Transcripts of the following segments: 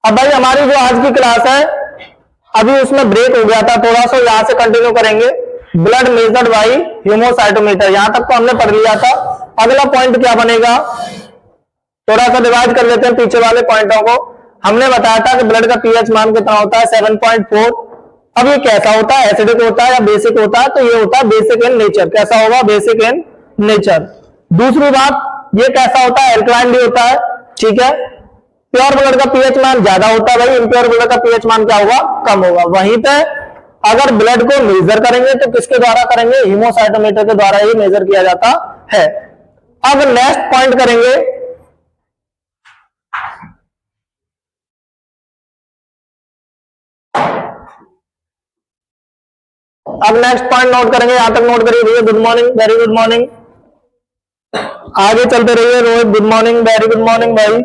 अब भाई हमारी जो आज की क्लास है अभी उसमें ब्रेक हो गया था थोड़ा सा, यहां से कंटिन्यू करेंगे। ब्लड मेजर्ड बाई हीमोसाइटोमीटर, यहां तक तो हमने पढ़ लिया था। अगला पॉइंट क्या बनेगा, थोड़ा सा रिवाइज कर लेते हैं पीछे वाले पॉइंटों को। हमने बताया था कि ब्लड का पीएच मान कितना होता है, 7.4। अब ये कैसा होता है, एसिडिक होता है या बेसिक होता है, तो ये होता है बेसिक इन नेचर। कैसा होगा, बेसिक इन नेचर। दूसरी बात, ये कैसा होता है, एल्कलाइन भी होता है, ठीक है। प्योर ब्लड का पीएच मान ज्यादा होता है भाई, इम्प्योर ब्लड का पीएच मान क्या होगा, कम होगा। वहीं पे अगर ब्लड को मेजर करेंगे तो किसके द्वारा करेंगे, हीमोसाइटोमीटर के द्वारा ही मेजर किया जाता है। अब नेक्स्ट पॉइंट करेंगे, अब नेक्स्ट पॉइंट नोट करेंगे, यहां तक नोट करिए भैया। Good morning, very good morning. आगे चलते रहिए Rohit, good morning, very good morning भाई।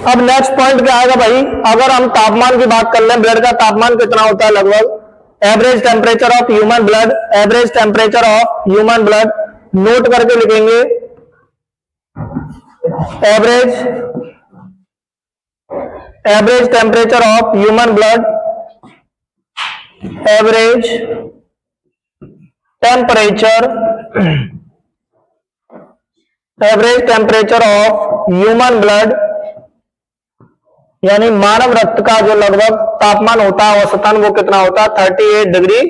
अब नेक्स्ट पॉइंट क्या आएगा भाई, अगर हम तापमान की बात कर लें, ब्लड का तापमान कितना होता है लगभग, average temperature of human blood, average temperature of human blood note करके लिखेंगे। Average temperature of human blood, average temperature of human blood, यानी मानव रक्त का जो लगभग तापमान होता है औसतन, वो कितना होता है, 38 डिग्री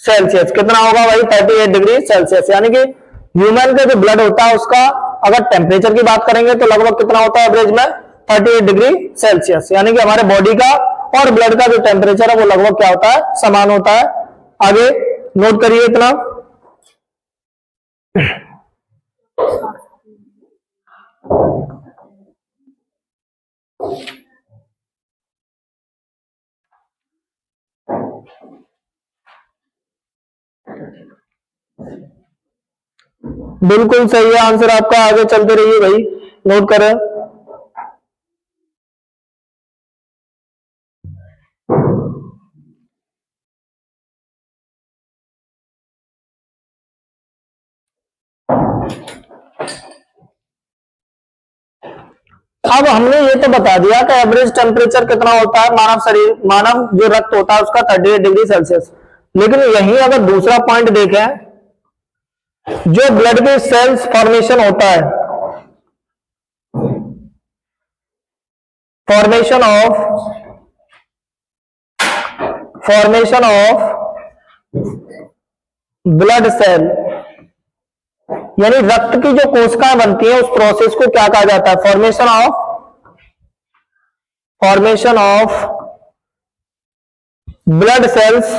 सेल्सियस। कितना होगा भाई, 38 डिग्री सेल्सियस। यानी कि ह्यूमन का जो ब्लड होता है उसका अगर टेम्परेचर की बात करेंगे तो लगभग कितना होता है एवरेज में, 38 डिग्री सेल्सियस। यानी कि हमारे बॉडी का और ब्लड का जो टेम्परेचर है वो लगभग क्या होता है, समान होता है। आगे नोट करिए इतना। बिल्कुल सही है आंसर आपका, आगे चलते रहिए भाई, नोट करें। अब हमने ये तो बता दिया कि एवरेज टेम्परेचर कितना होता है मानव शरीर, मानव जो रक्त होता है उसका 38 डिग्री सेल्सियस। लेकिन यहीं अगर दूसरा पॉइंट देखें, जो ब्लड के सेल्स फॉर्मेशन होता है, फॉर्मेशन ऑफ ब्लड सेल, यानी रक्त की जो कोशिकाएं बनती है उस प्रोसेस को क्या कहा जाता है, फॉर्मेशन ऑफ ब्लड सेल्स।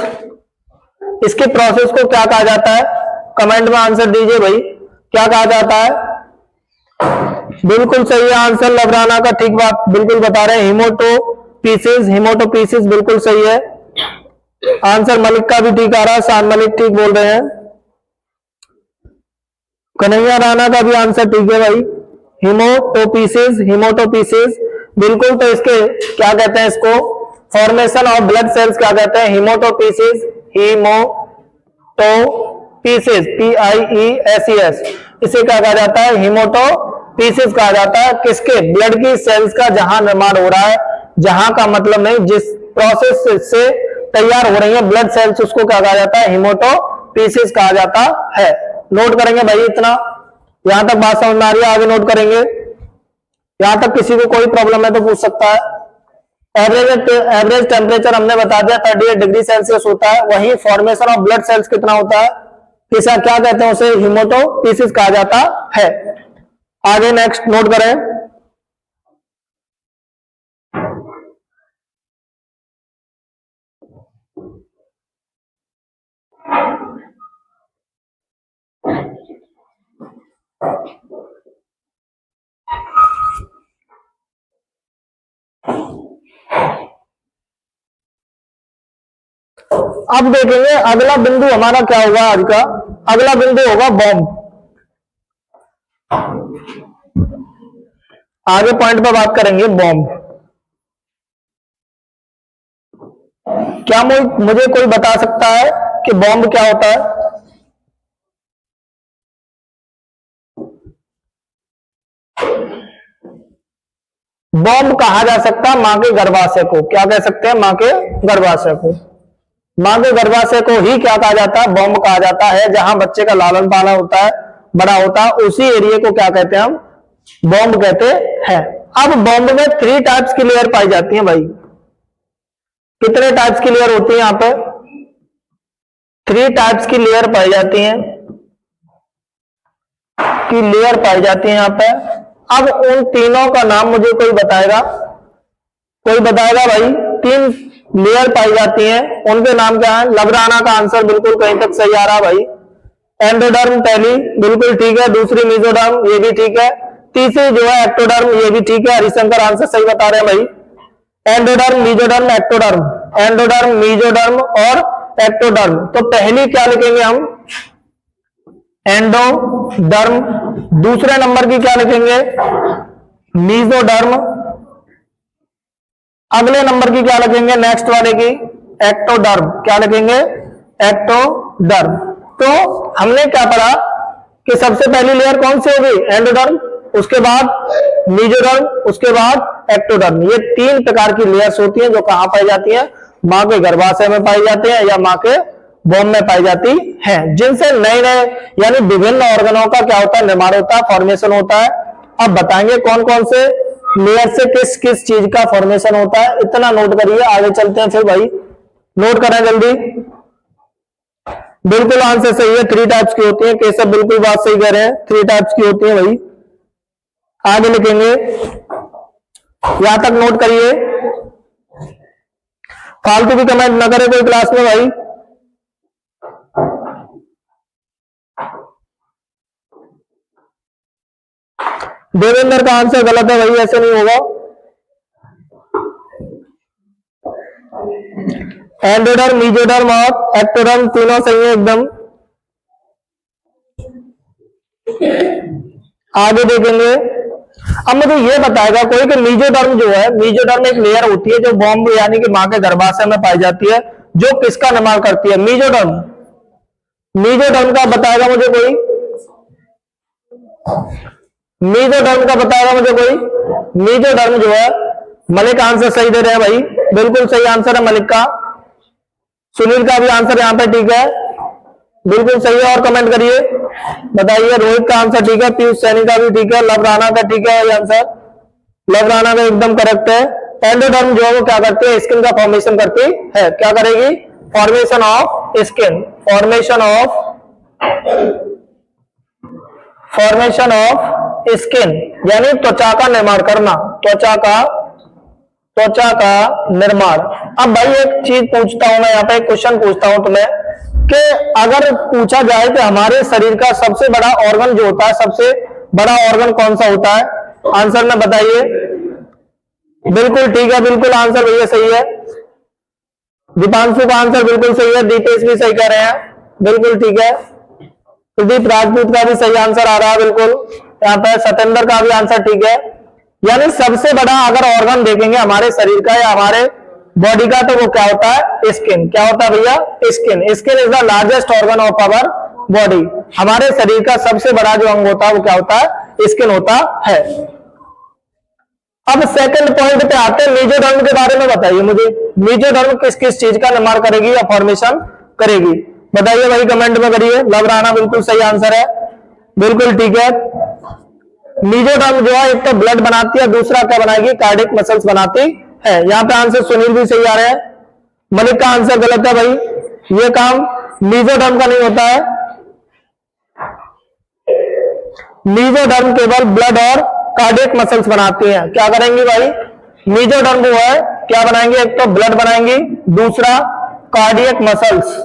इसके प्रोसेस को क्या कहा जाता है, कमेंट में आंसर दीजिए भाई, क्या कहा जाता है। बिल्कुल सही है आंसर, लवराना का ठीक बात बिल्कुल बता रहे हैं, हिमोटोपीसिस बिल्कुल सही है आंसर। मलिक का भी ठीक आ रहा है, शान मलिक ठीक बोल रहे हैं। कन्हैया राणा का भी आंसर ठीक है भाई, हिमोटोपीसिस बिल्कुल। तो इसके क्या कहते हैं, इसको फॉर्मेशन ऑफ ब्लड सेल्स क्या कहते हैं, हिमोटोपीसिस, PIESES। इसे क्या कहा जाता है, हिमोटोपीसिस कहा जाता है। किसके, ब्लड की सेल्स का जहां निर्माण हो रहा है, जहां का मतलब नहीं, जिस प्रोसेस से तैयार हो रही है ब्लड सेल्स, उसको क्या कहा जाता है, हिमोटोपीसिस कहा जाता है। नोट करेंगे भाई इतना, यहां तक बात समझ में आ रही है, आगे नोट करेंगे। यहां तक किसी को कोई प्रॉब्लम है तो पूछ सकता है। एवरेज टेम्परेचर हमने बता दिया 38 डिग्री सेल्सियस होता है। वहीं फॉर्मेशन ऑफ ब्लड सेल्स कितना होता है, किसा क्या कहते हैं, उसे हिमोटोपीसिस कहा जाता है। आगे नेक्स्ट नोट करें। अब देखेंगे अगला बिंदु हमारा क्या होगा, आज का अगला बिंदु होगा बॉम्ब। आगे पॉइंट पर बात करेंगे बॉम्ब। क्या मुझे कोई बता सकता है कि बॉम्ब क्या होता है? बॉम्ब कहा जा सकता है मां के गर्भाशय को। क्या कह सकते हैं? मां के गर्भाशय को। मां के गर्भाशय को ही क्या कहा जाता है? बॉम्ब कहा जाता है। जहां बच्चे का लालन पालन होता है, बड़ा होता है, उसी एरिया को क्या कहते हैं? हम बॉम्ब कहते हैं। अब बॉम्ब में 3 टाइप्स की लेयर पाई जाती है भाई। कितने टाइप्स की लेयर होती है यहां पे? 3 टाइप्स की लेयर पाई जाती हैं, की लेयर पाई जाती है यहां पे। अब उन तीनों का नाम मुझे कोई बताएगा? कोई बताएगा भाई? 3 लेयर पाई जाती हैं, उनके नाम क्या है? लबराना का आंसर बिल्कुल कहीं तक सही आ रहा भाई। एंडोडर्म पहली बिल्कुल ठीक है, दूसरी मीजोडर्म ये भी ठीक है, तीसरी जो है एक्टोडर्म ये भी ठीक है। हरिशंकर आंसर सही बता रहे हैं भाई। Endoderm, mesoderm, ectoderm, endoderm, mesoderm और एक्टोडर्म। तो पहली क्या लिखेंगे हम? एंडोडर्म। दूसरे नंबर की क्या लिखेंगे? मीजोडर्म। अगले नंबर की क्या लिखेंगे? नेक्स्ट वाले की एक्टोडर्म। क्या लिखेंगे? एक्टोडर्म। तो हमने क्या पढ़ा कि सबसे पहली लेयर कौन सी होगी? एंडोडर्म, उसके बाद मीजोडर्म, उसके बाद एक्टोडर्म। ये 3 प्रकार की लेयर्स होती हैं जो कहां पाई जाती हैं? मां के गर्भाशय में पाई जाती हैं या मां के बॉम्ब में पाई जाती हैं, जिनसे नए नए यानी विभिन्न ऑर्गनों का क्या होता है? निर्माण होता है, फॉर्मेशन होता है। अब बताएंगे कौन कौन से लेयर से किस किस चीज का फॉर्मेशन होता है। इतना नोट करिए, आगे चलते हैं फिर भाई। नोट करें जल्दी। बिल्कुल आंसर सही है, 3 टाइप्स की होती है। केशव बिल्कुल बात सही कह रहे हैं, 3 टाइप्स की होती है भाई। आगे लिखेंगे, यहां तक नोट करिए, फालतू भी कमेंट ना करे कोई क्लास में भाई। देवेंद्र का आंसर गलत है भाई, ऐसे नहीं होगा। एंडोडर्म, मीजोडर्म और एक्टोडर्म तीनों सही है एकदम। आगे देखेंगे, अब मुझे ये बताएगा कोई कि मीजोडर्म जो है, मीजोडर्म एक लेयर होती है जो बॉम्ब यानी कि मां के गर्भाशय में पाई जाती है, जो किसका निर्माण करती है? मीजोडर्म। मीजोडर्म का बताएगा मुझे कोई? मीजोडर्म का बताएगा मुझे कोई? मीजोडर्म जो है, मलिक आंसर सही दे रहे हैं भाई, बिल्कुल सही आंसर है मलिक का। सुनील का भी आंसर यहां पे ठीक है, बिल्कुल सही है। और कमेंट करिए, बताइए। रोहित का आंसर ठीक है, पीयूष सैनी का भी ठीक है, लव राणा का ठीक है ये आंसर, लव राणा का एकदम करेक्ट है। एंडोडर्म जो है वो क्या करती है? स्किन का फॉर्मेशन करती है। क्या करेगी? Formation of skin, formation of skin यानी त्वचा का निर्माण करना, त्वचा का निर्माण। अब भाई एक चीज पूछता हूं मैं, यहाँ पे एक क्वेश्चन पूछता हूं तुम्हें कि अगर पूछा जाए कि हमारे शरीर का सबसे बड़ा ऑर्गन जो होता है, सबसे बड़ा ऑर्गन कौन सा होता है? आंसर में बताइए। बिल्कुल ठीक है, बिल्कुल आंसर भैया सही है। दीपांशु का आंसर बिल्कुल सही है, दीपेश भी सही कह रहे हैं, बिल्कुल ठीक है। प्रदीप राजपूत का भी सही आंसर आ रहा है, बिल्कुल। यहाँ पे सतेंद्र का भी आंसर ठीक है। यानी सबसे बड़ा अगर ऑर्गन देखेंगे हमारे शरीर का या हमारे बॉडी का, तो वो क्या होता है? स्किन। क्या होता है भैया? Skin. Skin is the largest organ of our body. हमारे शरीर का सबसे बड़ा जो अंग होता है वो क्या होता है? स्किन होता है। अब सेकंड पॉइंट पे आते हैं, मीजोडर्म के बारे में बताइए मुझे। मीजोडर्म किस किस चीज का निर्माण करेगी या फॉर्मेशन करेगी? बताइए भाई, कमेंट में करिए। लव राणा बिल्कुल सही आंसर है, बिल्कुल ठीक है। मीजोडर्म जो है एक तो ब्लड बनाती है, दूसरा क्या बनाएगी? कार्डियक मसल्स बनाती है। यहाँ पे आंसर सुनील भी सही आ रहे हैं, मलिक का आंसर गलत है भाई, ये काम मीजोडर्म का नहीं होता है। मीजोडर्म केवल ब्लड और कार्डियक मसल्स बनाती हैं। क्या करेंगी भाई? मीजोडर्म वो है क्या बनाएंगे? एक तो ब्लड बनाएंगी, दूसरा कार्डियक मसल्स।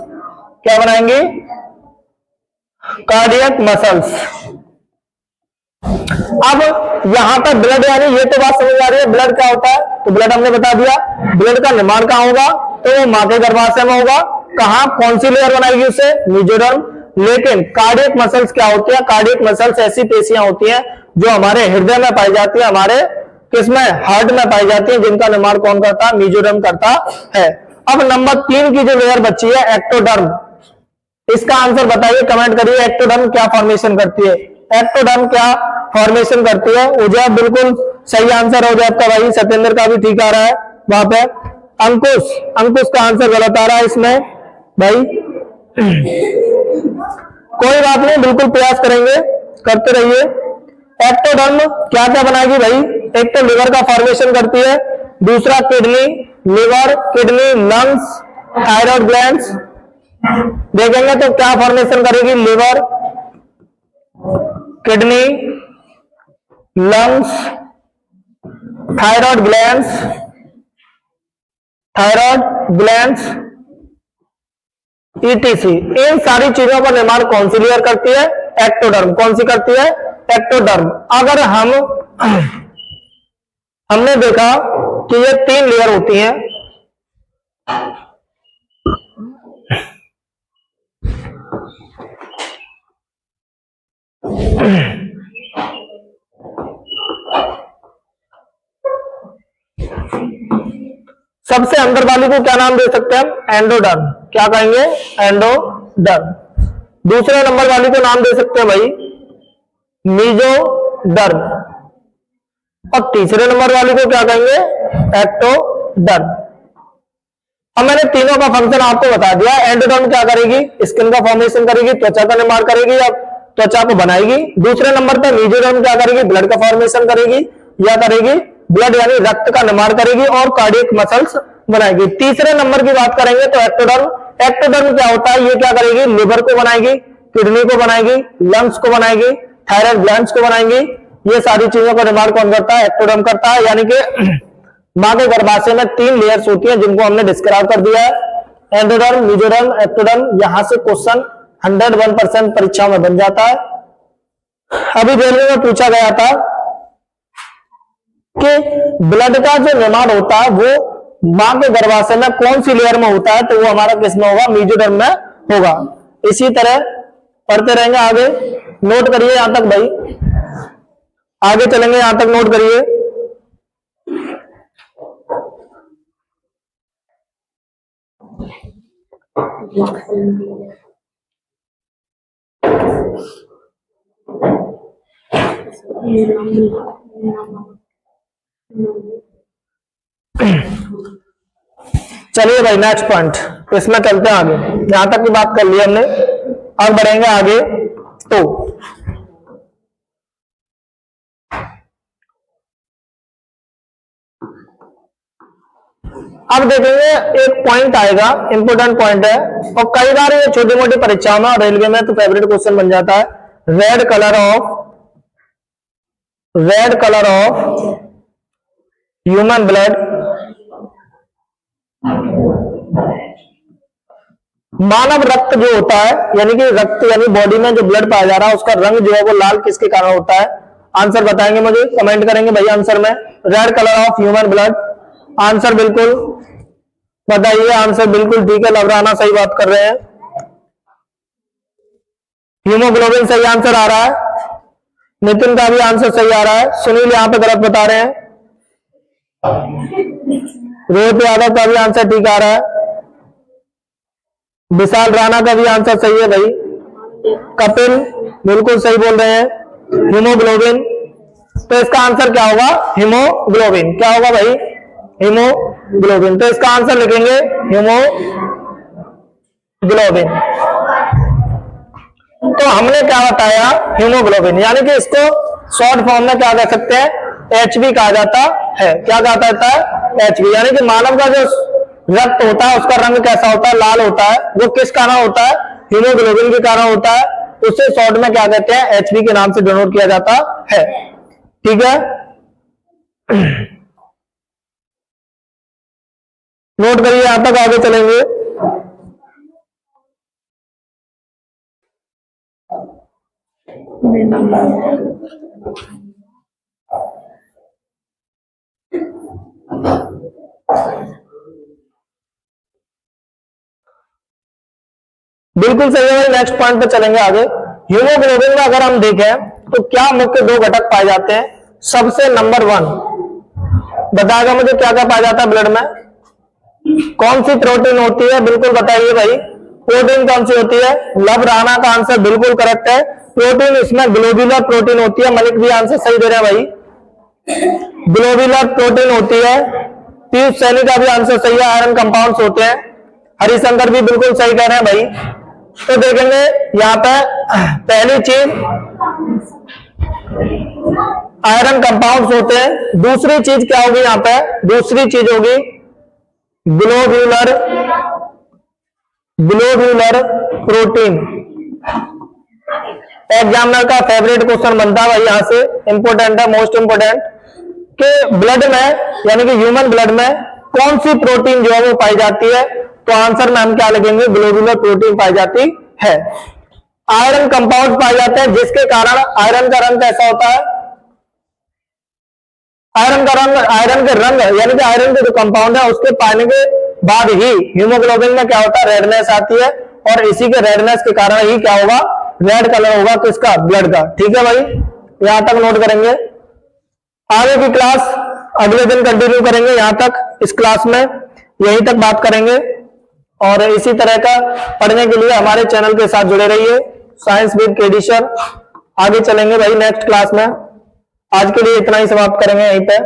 क्या बनाएंगे? Cardiac muscles. अब यहां पर ब्लड यानी ये तो बात समझ आ रही है, ब्लड क्या होता है? तो ब्लड हमने बता दिया। ब्लड का निर्माण कहां होगा? तो वो मां के गर्भाशय में होगा। कहां? कौन सी लेयर बनाएगी उसे? मीजोडर्म। लेकिन कार्डियक मसल्स क्या होती है? कार्डियक मसल्स ऐसी पेशियां होती हैं जो हमारे हृदय में पाई जाती है, हमारे किसमें? हार्ट में पाई जाती है, जिनका निर्माण कौन करता है? मीजोडर्म करता है। अब नंबर 3 की जो लेयर बची है एक्टोडर्म, इसका आंसर बताइए, कमेंट करिए। एक्टोडर्म क्या फॉर्मेशन करती है? एक्टोडर्म क्या फॉर्मेशन करती है? उजैब बिल्कुल सही आंसर हो जाएगा भाई, सत्येंद्र का भी ठीक आ रहा है वहां पे। अंकुश का आंसर गलत आ रहा है इसमें भाई। कोई बात नहीं, बिल्कुल प्रयास करेंगे, करते रहिए। एक्टोडर्म क्या क्या बनाएगी भाई? एक तो लिवर का फॉर्मेशन करती है, दूसरा kidney, liver, kidney, lungs, thyroid glands. देखेंगे तो क्या फॉर्मेशन करेगी? Liver, kidney, lungs, thyroid glands ETC. इन सारी चीजों का निर्माण कौन सी लेयर करती है? एक्टोडर्म। कौन सी करती है? एक्टोडर्म। अगर हमने देखा कि ये 3 लेयर होती हैं, सबसे अंदर वाली को क्या नाम दे सकते हैं हम? एंडोडर्म। क्या कहेंगे? एंडोडर्म। दूसरे नंबर वाली को नाम दे सकते हैं भाई मीजोडर्म, और तीसरे नंबर वाली को क्या कहेंगे? एक्टोडर्म। अब मैंने तीनों का फंक्शन आपको बता दिया। एंडोडर्म क्या करेगी? स्किन का फॉर्मेशन करेगी, त्वचा का निर्माण करेगी या त्वचा को बनाएगी। दूसरे नंबर पर मीजोडर्म क्या करेगी? ब्लड का फॉर्मेशन करेगी या करेगी ब्लड यानी रक्त का निर्माण करेगी और कार्डियक मसल्स बनाएगी। तीसरे नंबर की बात करेंगे तो एक्टोडर्म क्या होता है? ये क्या करेगी? लिवर को बनाएगी, किडनी को बनाएगी, लंग्स को बनाएगी, थायराइड ग्लैंड्स को बनाएगी। ये सारी चीजों का निर्माण कौन करता है? एक्टोडर्म करता है। यानी कि मां के गर्भाशय में 3 लेयर्स होती हैं जिनको हमने डिस्क्राइब कर दिया है, एंडोडर्म, मीजोडर्म, एक्टोडर्म। यहां से क्वेश्चन 101% परीक्षाओं में बन जाता है। अभी रेलवे में पूछा गया था कि ब्लड का जो निर्माण होता है वो मां के गर्भाशय में कौन सी लेयर में होता है, तो वो हमारा किस में होगा? मीजोडर्म में होगा। इसी तरह पढ़ते रहेंगे आगे। नोट करिए यहां तक भाई, आगे चलेंगे, यहां तक नोट करिए। चलिए भाई नेक्स्ट पॉइंट, इसमें चलते हैं आगे। यहां तक की बात कर ली हमने, अब बढ़ेंगे आगे। तो अब देखेंगे, एक पॉइंट आएगा, इंपोर्टेंट पॉइंट है, और कई बार ये छोटी मोटी परीक्षाओं में और रेलवे में तो फेवरेट क्वेश्चन बन जाता है। Red colour of human blood, मानव रक्त जो होता है, यानी कि रक्त यानी बॉडी में जो ब्लड पाया जा रहा है उसका रंग जो है वो लाल किसके कारण होता है? आंसर बताएंगे मुझे, कमेंट करेंगे भाई आंसर में। Red colour of human blood, answer बिल्कुल बताइए। आंसर बिल्कुल ठीक है, लवराना सही बात कर रहे हैं। हीमोग्लोबिन सही आंसर आ रहा है। नितिन का भी आंसर सही आ रहा है। सुनील यहां पे गलत बता रहे हैं। रोहित यादव का भी आंसर ठीक आ रहा है। विशाल राणा का भी आंसर सही है भाई। कपिल बिल्कुल सही बोल रहे हैं। हीमोग्लोबिन, तो इसका आंसर क्या होगा? हीमोग्लोबिन। क्या होगा भाई? हीमोग्लोबिन। तो इसका आंसर लिखेंगे हीमोग्लोबिन। तो हमने क्या बताया? हीमोग्लोबिन, यानी कि इसको शॉर्ट फॉर्म में क्या कह सकते हैं? एचबी कहा जाता है। क्या कहा जाता है? एचबी। यानी कि मानव का जो रक्त होता है उसका रंग कैसा होता है? लाल होता है। वो किस कारण होता है? हीमोग्लोबिन के कारण होता है। उससे शॉर्ट में क्या कहते हैं? एचबी के नाम से डिनोट किया जाता है। ठीक है, नोट करिए, यहां तक आगे चलेंगे। बिल्कुल सही है। नेक्स्ट पॉइंट पे चलेंगे आगे। हीमोग्लोबिन में अगर हम देखें तो क्या मुख्य 2 घटक पाए जाते हैं? सबसे नंबर 1 बताएगा मुझे क्या क्या पाया जाता है ब्लड में? कौन सी प्रोटीन होती है, बिल्कुल बताइए भाई, प्रोटीन कौन सी होती है? लव राणा का आंसर बिल्कुल करेक्ट है। प्रोटीन इसमें ग्लोबुलर प्रोटीन होती है। मलिक भी आंसर सही दे रहे हैं भाई, ग्लोबुलर प्रोटीन होती है। पीयूष सैनी का भी आंसर सही है, आयरन कंपाउंड्स होते हैं। हरिशंकर भी बिल्कुल सही कह रहे हैं भाई। तो देखेंगे यहाँ पे पहली चीज आयरन कंपाउंड्स होते हैं। दूसरी चीज क्या होगी यहाँ पे? दूसरी चीज होगी ग्लोब्यूलर प्रोटीन। एग्जामिनर का फेवरेट क्वेश्चन बनता है भाई, यहां से इंपोर्टेंट है, मोस्ट इंपोर्टेंट, कि ब्लड में यानी कि ह्यूमन ब्लड में कौन सी प्रोटीन जो है वो पाई जाती है? तो आंसर में हम क्या लिखेंगे? ग्लोबुलर प्रोटीन पाई जाती है। आयरन कंपाउंड पाए जाते हैं जिसके कारण आयरन का रंग कैसा होता है? आयरन के रंग यानी कि आयरन के जो कंपाउंड है उसके पाने के बाद ही हीमोग्लोबिन में क्या होता है? रेडनेस आती है, और इसी के रेडनेस के कारण ही क्या होगा? रेड कलर होगा किसका? ब्लड का। ठीक है भाई, यहां तक नोट करेंगे। आगे की क्लास अगले दिन कंटिन्यू करेंगे, यहां तक इस क्लास में यहीं तक बात करेंगे। और इसी तरह का पढ़ने के लिए हमारे चैनल के साथ जुड़े रहिए, साइंस विद केडी सर। आगे चलेंगे भाई नेक्स्ट क्लास में। आज के लिए इतना ही समाप्त करेंगे यहीं पे।